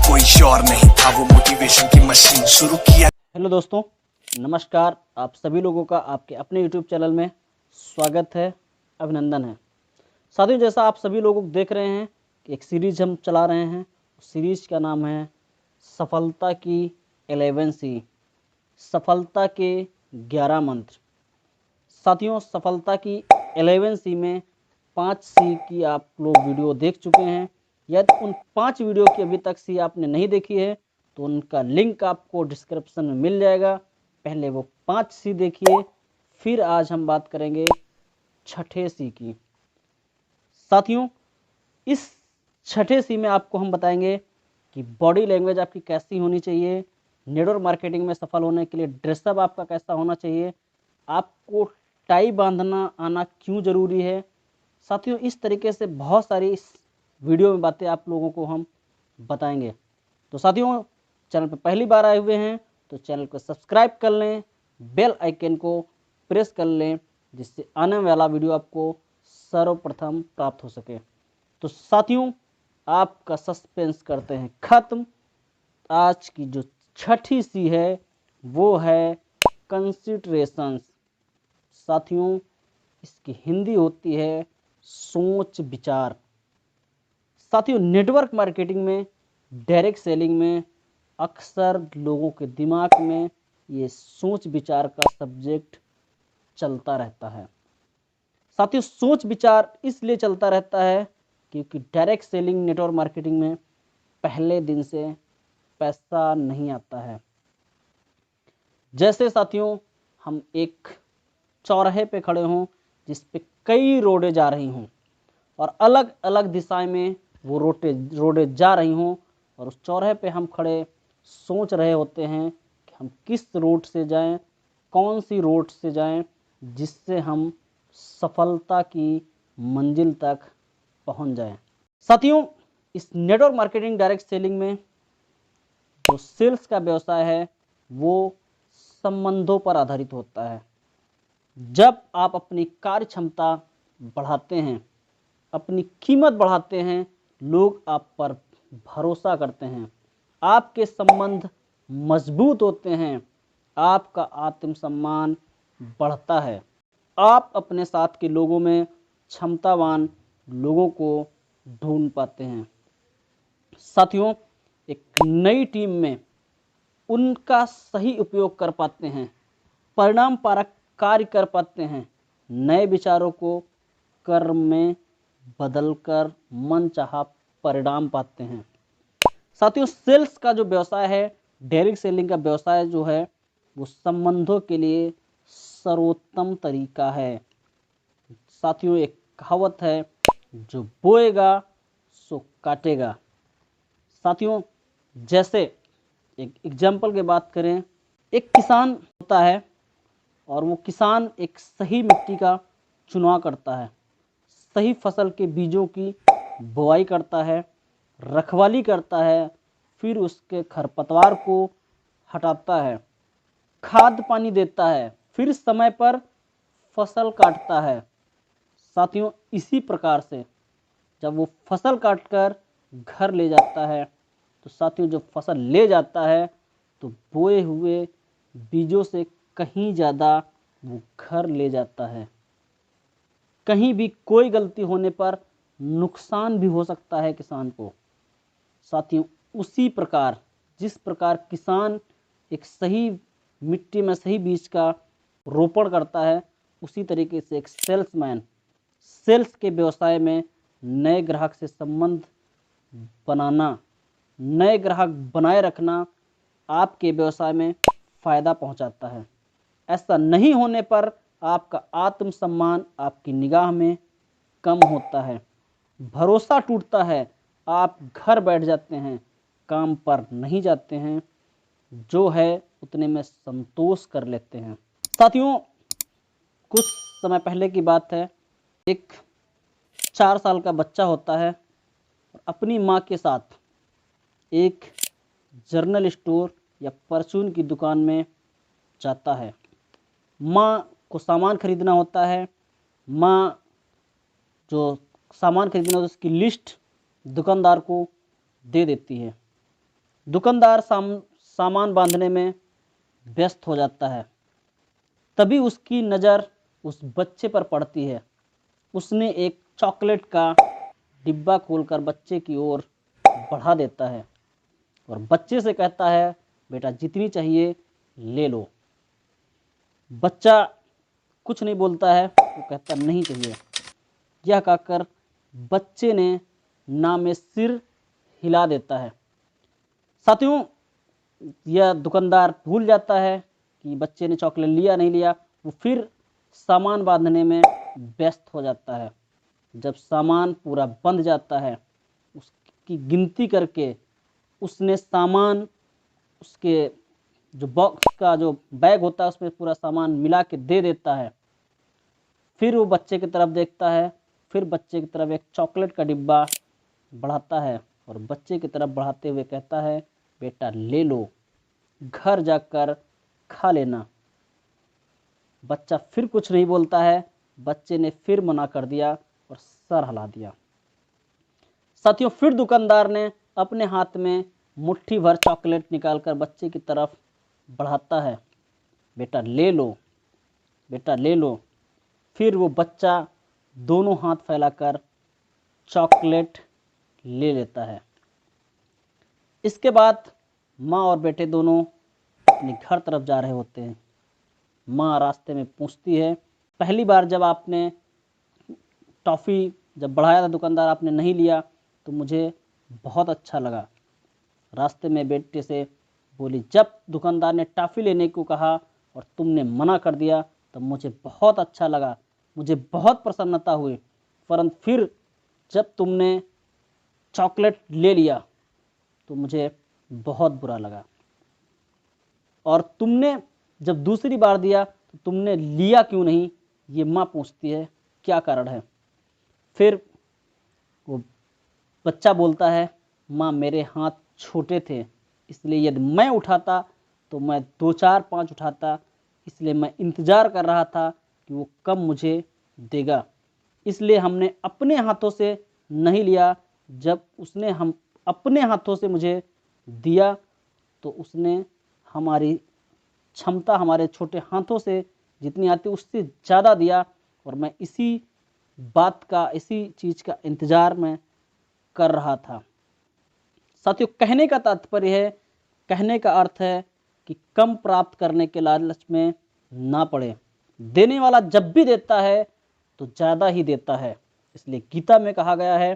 कोई और नहीं था, वो मोटिवेशन की मशीन शुरू किया। हेलो दोस्तों, नमस्कार। आप सभी लोगों का आपके अपने यूट्यूब चैनल में स्वागत है, अभिनंदन है। साथियों, जैसा आप सभी लोग देख रहे हैं कि एक सीरीज हम चला रहे हैं। सीरीज का नाम है सफलता की 11 सी, सफलता के 11 मंत्र। साथियों, सफलता की 11 सी में 5 सी की आप लोग वीडियो देख चुके हैं। यदि उन 5 वीडियो की अभी तक सी आपने नहीं देखी है तो उनका लिंक आपको डिस्क्रिप्शन में मिल जाएगा। पहले वो 5 सी देखिए, फिर आज हम बात करेंगे छठे सी की। साथियों, इस छठे सी में आपको हम बताएंगे कि बॉडी लैंग्वेज आपकी कैसी होनी चाहिए, नेटवर्क मार्केटिंग में सफल होने के लिए ड्रेसअप आपका कैसा होना चाहिए, आपको टाई बांधना आना क्यों ज़रूरी है। साथियों, इस तरीके से बहुत सारी इस वीडियो में बातें आप लोगों को हम बताएंगे। तो साथियों, चैनल पर पहली बार आए हुए हैं तो चैनल को सब्सक्राइब कर लें, बेल आइकन को प्रेस कर लें, जिससे आने वाला वीडियो आपको सर्वप्रथम प्राप्त हो सके। तो साथियों, आपका सस्पेंस करते हैं खत्म। आज की जो छठी सी है वो है कंसिडरेशंस। साथियों, इसकी हिंदी होती है सोच विचार। साथियों, नेटवर्क मार्केटिंग में, डायरेक्ट सेलिंग में अक्सर लोगों के दिमाग में ये सोच विचार का सब्जेक्ट चलता रहता है। साथियों, सोच विचार इसलिए चलता रहता है क्योंकि डायरेक्ट सेलिंग नेटवर्क मार्केटिंग में पहले दिन से पैसा नहीं आता है। जैसे साथियों, हम एक चौराहे पे खड़े हों जिस पे कई रोडें जा रही हों और अलग अलग दिशाएं में वो रोडें जा रही हों, और उस चौराहे पे हम खड़े सोच रहे होते हैं कि हम किस रोड से जाएं, कौन सी रोड से जाएं जिससे हम सफलता की मंजिल तक पहुंच जाएं। साथियों, इस नेटवर्क मार्केटिंग डायरेक्ट सेलिंग में जो सेल्स का व्यवसाय है वो संबंधों पर आधारित होता है। जब आप अपनी कार्य क्षमता बढ़ाते हैं, अपनी कीमत बढ़ाते हैं, लोग आप पर भरोसा करते हैं, आपके संबंध मजबूत होते हैं, आपका आत्मसम्मान बढ़ता है, आप अपने साथ के लोगों में क्षमतावान लोगों को ढूंढ पाते हैं। साथियों, एक नई टीम में उनका सही उपयोग कर पाते हैं, परिणाम परक कार्य कर पाते हैं, नए विचारों को कर्म में बदलकर मनचाहा परिणाम पाते हैं। साथियों, सेल्स का जो व्यवसाय है, डायरेक्ट सेलिंग का व्यवसाय जो है, वो संबंधों के लिए सर्वोत्तम तरीका है। साथियों, एक कहावत है, जो बोएगा सो काटेगा। साथियों, जैसे एक एग्जाम्पल की बात करें, एक किसान होता है और वो किसान एक सही मिट्टी का चुनाव करता है, सही फसल के बीजों की बुआई करता है, रखवाली करता है, फिर उसके खरपतवार को हटाता है, खाद पानी देता है, फिर समय पर फसल काटता है। साथियों, इसी प्रकार से जब वो फसल काटकर घर ले जाता है तो साथियों, जब फसल ले जाता है तो बोए हुए बीजों से कहीं ज़्यादा वो घर ले जाता है। कहीं भी कोई गलती होने पर नुकसान भी हो सकता है किसान को। साथियों, उसी प्रकार जिस प्रकार किसान एक सही मिट्टी में सही बीज का रोपण करता है, उसी तरीके से एक सेल्समैन सेल्स के व्यवसाय में नए ग्राहक से संबंध बनाना, नए ग्राहक बनाए रखना आपके व्यवसाय में फायदा पहुंचाता है। ऐसा नहीं होने पर आपका आत्मसम्मान आपकी निगाह में कम होता है, भरोसा टूटता है, आप घर बैठ जाते हैं, काम पर नहीं जाते हैं, जो है उतने में संतोष कर लेते हैं। साथियों, कुछ समय पहले की बात है, एक 4 साल का बच्चा होता है और अपनी माँ के साथ एक जनरल स्टोर या परचून की दुकान में जाता है। माँ को सामान खरीदना होता है। माँ जो सामान खरीदना होता है उसकी लिस्ट दुकानदार को दे देती है। दुकानदार सामान बांधने में व्यस्त हो जाता है। तभी उसकी नज़र उस बच्चे पर पड़ती है। उसने एक चॉकलेट का डिब्बा खोलकर बच्चे की ओर बढ़ा देता है और बच्चे से कहता है, बेटा जितनी चाहिए ले लो। बच्चा कुछ नहीं बोलता है, वो कहता नहीं चाहिए। यह कहकर बच्चे ने ना में सिर हिला देता है। साथियों, यह दुकानदार भूल जाता है कि बच्चे ने चॉकलेट लिया नहीं लिया। वो फिर सामान बांधने में व्यस्त हो जाता है। जब सामान पूरा बंध जाता है, उसकी गिनती करके उसने सामान, उसके जो बॉक्स का जो बैग होता है उसमें पूरा सामान मिला के दे देता है। फिर वो बच्चे की तरफ देखता है, फिर बच्चे की तरफ एक चॉकलेट का डिब्बा बढ़ाता है और बच्चे की तरफ बढ़ाते हुए कहता है, बेटा ले लो, घर जाकर खा लेना। बच्चा फिर कुछ नहीं बोलता है। बच्चे ने फिर मना कर दिया और सर हिला दिया। साथियों, फिर दुकानदार ने अपने हाथ में मुट्ठी भर चॉकलेट निकालकर बच्चे की तरफ बढ़ाता है, बेटा ले लो, बेटा ले लो। फिर वो बच्चा दोनों हाथ फैलाकर चॉकलेट ले लेता है। इसके बाद माँ और बेटे दोनों अपने घर तरफ जा रहे होते हैं। माँ रास्ते में पूछती है, पहली बार जब आपने टॉफ़ी जब बढ़ाया था दुकानदार, आपने नहीं लिया तो मुझे बहुत अच्छा लगा। रास्ते में बेटे से बोली, जब दुकानदार ने टॉफ़ी लेने को कहा और तुमने मना कर दिया तब मुझे बहुत अच्छा लगा, मुझे बहुत प्रसन्नता हुई। परंतु फिर जब तुमने चॉकलेट ले लिया तो मुझे बहुत बुरा लगा। और तुमने जब दूसरी बार दिया तो तुमने लिया क्यों नहीं, ये माँ पूछती है, क्या कारण है। फिर वो बच्चा बोलता है, माँ मेरे हाथ छोटे थे, इसलिए यदि मैं उठाता तो मैं 2 4 5 उठाता, इसलिए मैं इंतज़ार कर रहा था कि वो कब मुझे देगा, इसलिए हमने अपने हाथों से नहीं लिया। जब उसने हम अपने हाथों से मुझे दिया तो उसने हमारी क्षमता, हमारे छोटे हाथों से जितनी आती उससे ज़्यादा दिया और मैं इसी बात का, इसी चीज़ का इंतज़ार मैं कर रहा था। साथियों, कहने का तात्पर्य है, कहने का अर्थ है कि कम प्राप्त करने के लालच में ना पड़े। देने वाला जब भी देता है तो ज़्यादा ही देता है। इसलिए गीता में कहा गया है,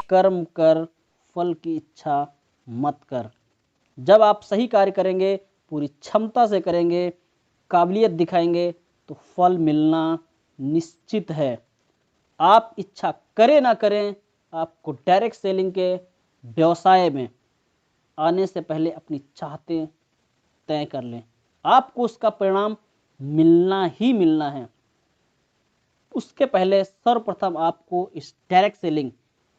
कर्म कर, फल की इच्छा मत कर। जब आप सही कार्य करेंगे, पूरी क्षमता से करेंगे, काबिलियत दिखाएंगे तो फल मिलना निश्चित है। आप इच्छा करें ना करें, आपको डायरेक्ट सेलिंग के व्यवसाय में आने से पहले अपनी चाहतें तय कर लें, आपको उसका परिणाम मिलना ही मिलना है। उसके पहले सर्वप्रथम आपको इस डायरेक्ट सेलिंग,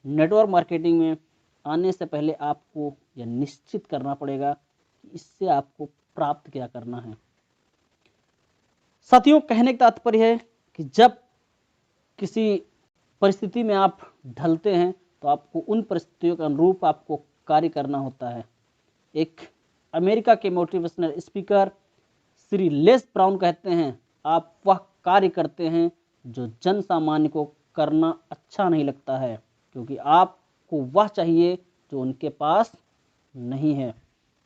नेटवर्क मार्केटिंग में आने से पहले आपको यह निश्चित करना पड़ेगा कि इससे आपको प्राप्त क्या करना है। साथियों, कहने का तात्पर्य है कि जब किसी परिस्थिति में आप ढलते हैं तो आपको उन परिस्थितियों के अनुरूप आपको कार्य करना होता है। एक अमेरिका के motivational speaker Shri less brown कहते हैं, आप वह कार्य करते हैं जो जन सामान्य को करना अच्छा नहीं लगता है, क्योंकि आपको वह चाहिए जो उनके पास नहीं है।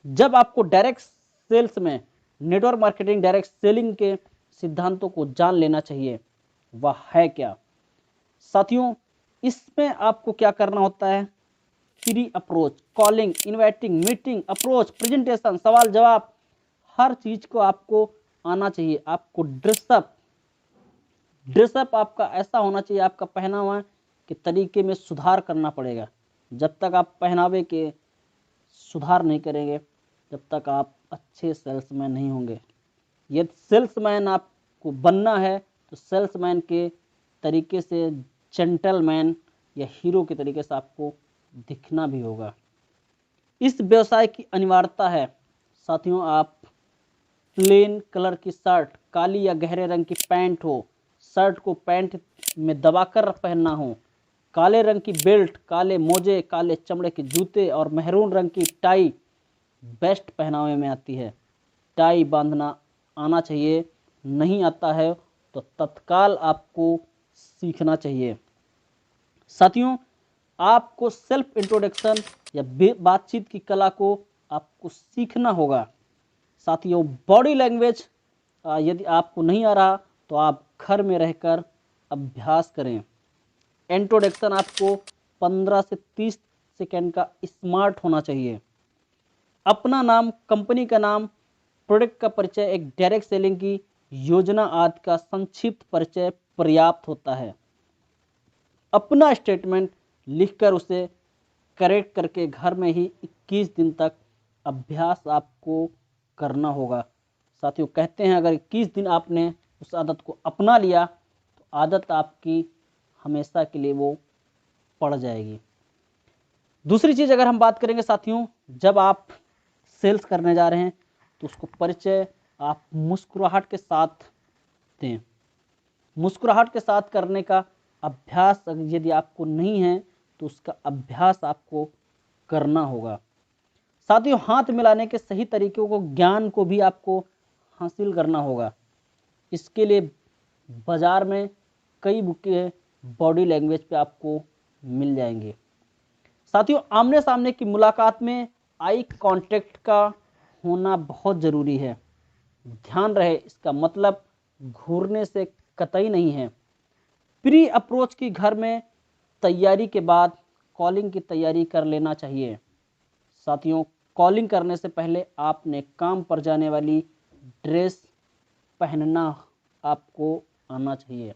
जब आपको डायरेक्ट सेल्स में, नेटवर्क मार्केटिंग डायरेक्ट सेलिंग के सिद्धांतों को जान लेना चाहिए, वह है क्या। साथियों, इसमें आपको क्या करना होता है, free approach, calling, inviting, meeting, approach, presentation, सवाल जवाब, हर चीज को आपको आना चाहिए। आपको ड्रेसअप आपका ऐसा होना चाहिए, आपका पहनावा के तरीके में सुधार करना पड़ेगा। जब तक आप पहनावे के सुधार नहीं करेंगे, जब तक आप अच्छे सेल्समैन नहीं होंगे। यदि सेल्समैन आपको बनना है तो सेल्समैन के तरीके से, जेंटलमैन या हीरो के तरीके से आपको दिखना भी होगा। इस व्यवसाय की अनिवार्यता है साथियों, आप प्लेन कलर की शर्ट, काली या गहरे रंग की पैंट हो, शर्ट को पैंट में दबाकर पहनना हो, काले रंग की बेल्ट, काले मोजे, काले चमड़े के जूते और मेहरून रंग की टाई बेस्ट पहनावे में आती है। टाई बांधना आना चाहिए, नहीं आता है तो तत्काल आपको सीखना चाहिए। साथियों, आपको सेल्फ इंट्रोडक्शन या बातचीत की कला को आपको सीखना होगा। साथियों, बॉडी लैंग्वेज यदि आपको नहीं आ रहा तो आप घर में रहकर अभ्यास करें। इंट्रोडक्शन आपको 15 से 30 सेकंड का स्मार्ट होना चाहिए। अपना नाम, कंपनी का नाम, प्रोडक्ट का परिचय, एक डायरेक्ट सेलिंग की योजना आदि का संक्षिप्त परिचय पर्याप्त होता है। अपना स्टेटमेंट लिखकर उसे करेक्ट करके घर में ही 21 दिन तक अभ्यास आपको करना होगा। साथियों, कहते हैं अगर 21 दिन आपने उस आदत को अपना लिया तो आदत आपकी हमेशा के लिए वो पड़ जाएगी। दूसरी चीज़ अगर हम बात करेंगे साथियों, जब आप सेल्स करने जा रहे हैं तो उसको परिचय आप मुस्कुराहट के साथ दें। मुस्कुराहट के साथ करने का अभ्यास यदि आपको नहीं है तो उसका अभ्यास आपको करना होगा। साथियों, हाथ मिलाने के सही तरीकों को, ज्ञान को भी आपको हासिल करना होगा। इसके लिए बाजार में कई बुकें बॉडी लैंग्वेज पे आपको मिल जाएंगे। साथियों, आमने सामने की मुलाकात में आई कांटेक्ट का होना बहुत ज़रूरी है। ध्यान रहे, इसका मतलब घूरने से कतई नहीं है। प्री अप्रोच की घर में तैयारी के बाद कॉलिंग की तैयारी कर लेना चाहिए। साथियों, कॉलिंग करने से पहले आपने काम पर जाने वाली ड्रेस पहनना आपको आना चाहिए।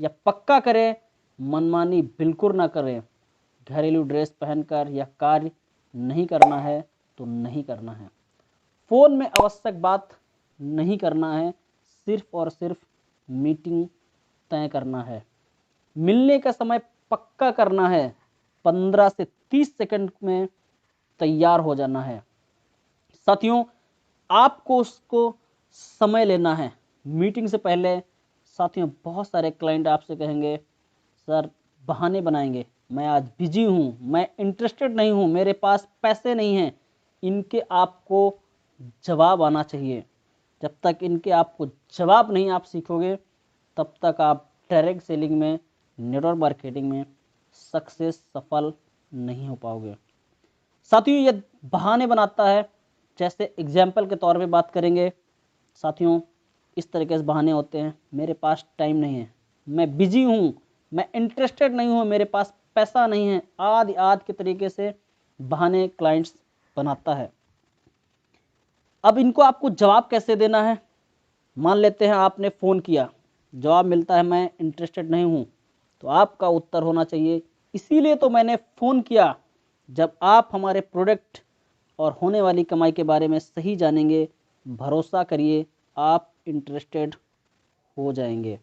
या पक्का करें, मनमानी बिल्कुल ना करें। घरेलू ड्रेस पहनकर या कार्य नहीं करना है तो नहीं करना है। फ़ोन में आवश्यक बात नहीं करना है, सिर्फ और सिर्फ मीटिंग तय करना है। मिलने का समय पक्का करना है, 15 से 30 सेकंड में तैयार हो जाना है। साथियों, आपको उसको समय लेना है मीटिंग से पहले। साथियों, बहुत सारे क्लाइंट आपसे कहेंगे सर, बहाने बनाएंगे, मैं आज बिजी हूँ, मैं इंटरेस्टेड नहीं हूँ, मेरे पास पैसे नहीं हैं। इनके आपको जवाब आना चाहिए। जब तक इनके आपको जवाब नहीं आप सीखोगे तब तक आप डायरेक्ट सेलिंग में, नेटवर्क मार्केटिंग में सफल नहीं हो पाओगे। साथियों, ये बहाने बनाता है। जैसे एग्जाम्पल के तौर पे बात करेंगे साथियों, इस तरीके से बहाने होते हैं, मेरे पास टाइम नहीं है, मैं बिजी हूँ, मैं इंटरेस्टेड नहीं हूँ, मेरे पास पैसा नहीं है, आदि आदि के तरीके से बहाने क्लाइंट्स बनाता है। अब इनको आपको जवाब कैसे देना है? मान लेते हैं आपने फ़ोन किया, जवाब मिलता है मैं इंटरेस्टेड नहीं हूँ, तो आपका उत्तर होना चाहिए इसीलिए तो मैंने फ़ोन किया। जब आप हमारे प्रोडक्ट और होने वाली कमाई के बारे में सही जानेंगे, भरोसा करिए आप इंटरेस्टेड हो जाएंगे।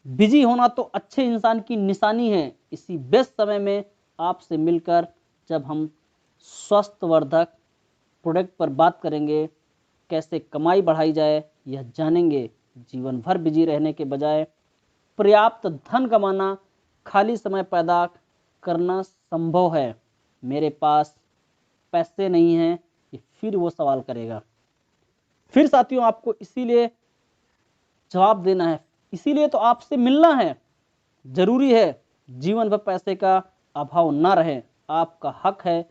बिजी होना तो अच्छे इंसान की निशानी है। इसी व्यस्त समय में आपसे मिलकर जब हम स्वास्थ्यवर्धक प्रोडक्ट पर बात करेंगे, कैसे कमाई बढ़ाई जाए यह जानेंगे। जीवन भर बिजी रहने के बजाय पर्याप्त धन कमाना, खाली समय पैदा करना संभव है। मेरे पास पैसे नहीं हैं, ये फिर वो सवाल करेगा। फिर साथियों, आपको इसीलिए जवाब देना है, इसीलिए तो आपसे मिलना है। जरूरी है जीवन भर पैसे का अभाव ना रहे, आपका हक है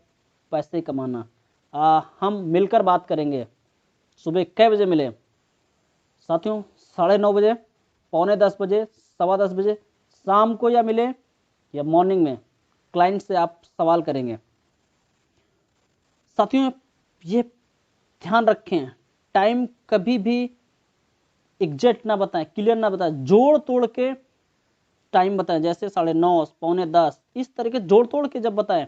पैसे कमाना। हम मिलकर बात करेंगे। सुबह कै बजे मिले साथियों? 9:30 बजे, 9:45 बजे, 10:15 बजे, शाम को या मिले या मॉर्निंग में। क्लाइंट से आप सवाल करेंगे। साथियों, ये ध्यान रखें, टाइम कभी भी एग्जैक्ट ना बताएं, क्लियर ना बताएं, जोड़ तोड़ के टाइम बताएं। जैसे 9:30, 9:45, इस तरह के जोड़ तोड़ के जब बताएं।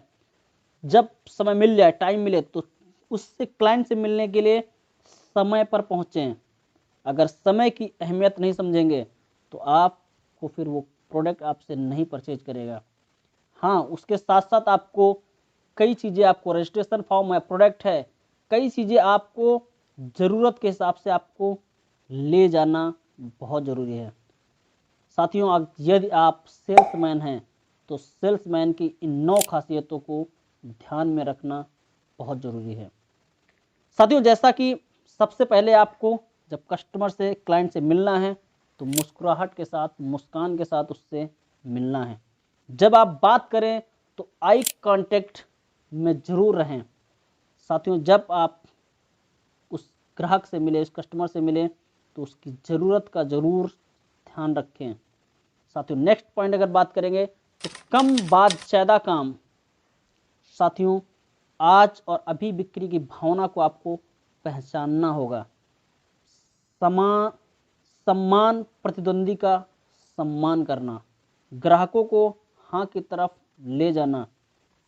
जब समय मिल जाए, टाइम मिले तो उससे क्लाइंट से मिलने के लिए समय पर पहुंचें। अगर समय की अहमियत नहीं समझेंगे तो आपको फिर वो प्रोडक्ट आपसे नहीं परचेज करेगा। हाँ, उसके साथ साथ आपको कई चीज़ें, आपको रजिस्ट्रेशन फॉर्म है, प्रोडक्ट है, कई चीज़ें आपको ज़रूरत के हिसाब से आपको ले जाना बहुत ज़रूरी है। साथियों, यदि आप सेल्समैन हैं तो सेल्समैन की इन 9 खासियतों को ध्यान में रखना बहुत ज़रूरी है। साथियों, जैसा कि सबसे पहले आपको जब कस्टमर से, क्लाइंट से मिलना है तो मुस्कुराहट के साथ, मुस्कान के साथ उससे मिलना है। जब आप बात करें तो आई कांटेक्ट में ज़रूर रहें। साथियों, जब आप उस ग्राहक से मिले, उस कस्टमर से मिले तो उसकी ज़रूरत का ज़रूर ध्यान रखें। साथियों, नेक्स्ट पॉइंट अगर बात करेंगे तो कम बात ज़्यादा काम। साथियों, आज और अभी बिक्री की भावना को आपको पहचानना होगा। सम्मान, प्रतिद्वंदी का सम्मान करना, ग्राहकों को हाँ की तरफ ले जाना,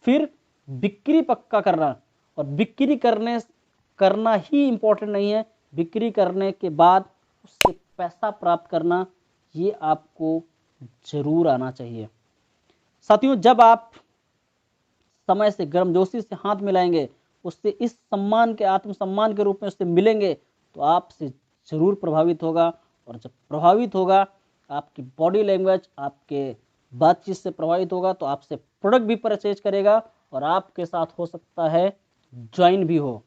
फिर बिक्री पक्का करना। और बिक्री करना ही इम्पोर्टेंट नहीं है, बिक्री करने के बाद उससे पैसा प्राप्त करना, ये आपको ज़रूर आना चाहिए। साथियों, जब आप समय से, गर्मजोशी से हाथ मिलाएंगे, उससे इस सम्मान के, आत्मसम्मान के रूप में उससे मिलेंगे तो आपसे ज़रूर प्रभावित होगा। और जब प्रभावित होगा, आपकी बॉडी लैंग्वेज, आपके बातचीत से प्रभावित होगा तो आपसे प्रोडक्ट भी परचेज करेगा और आपके साथ हो सकता है ज्वाइन भी हो।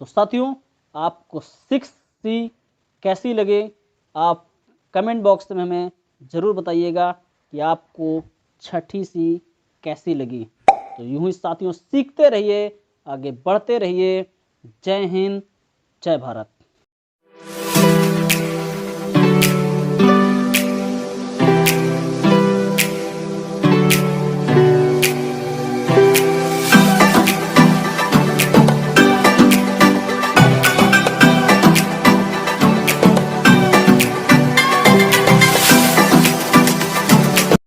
तो साथियों, आपको 6C कैसी लगे, आप कमेंट बॉक्स में हमें ज़रूर बताइएगा कि आपको 6ठी C कैसी लगी। तो यूं ही साथियों, सीखते रहिए, आगे बढ़ते रहिए। जय हिंद, जय भारत।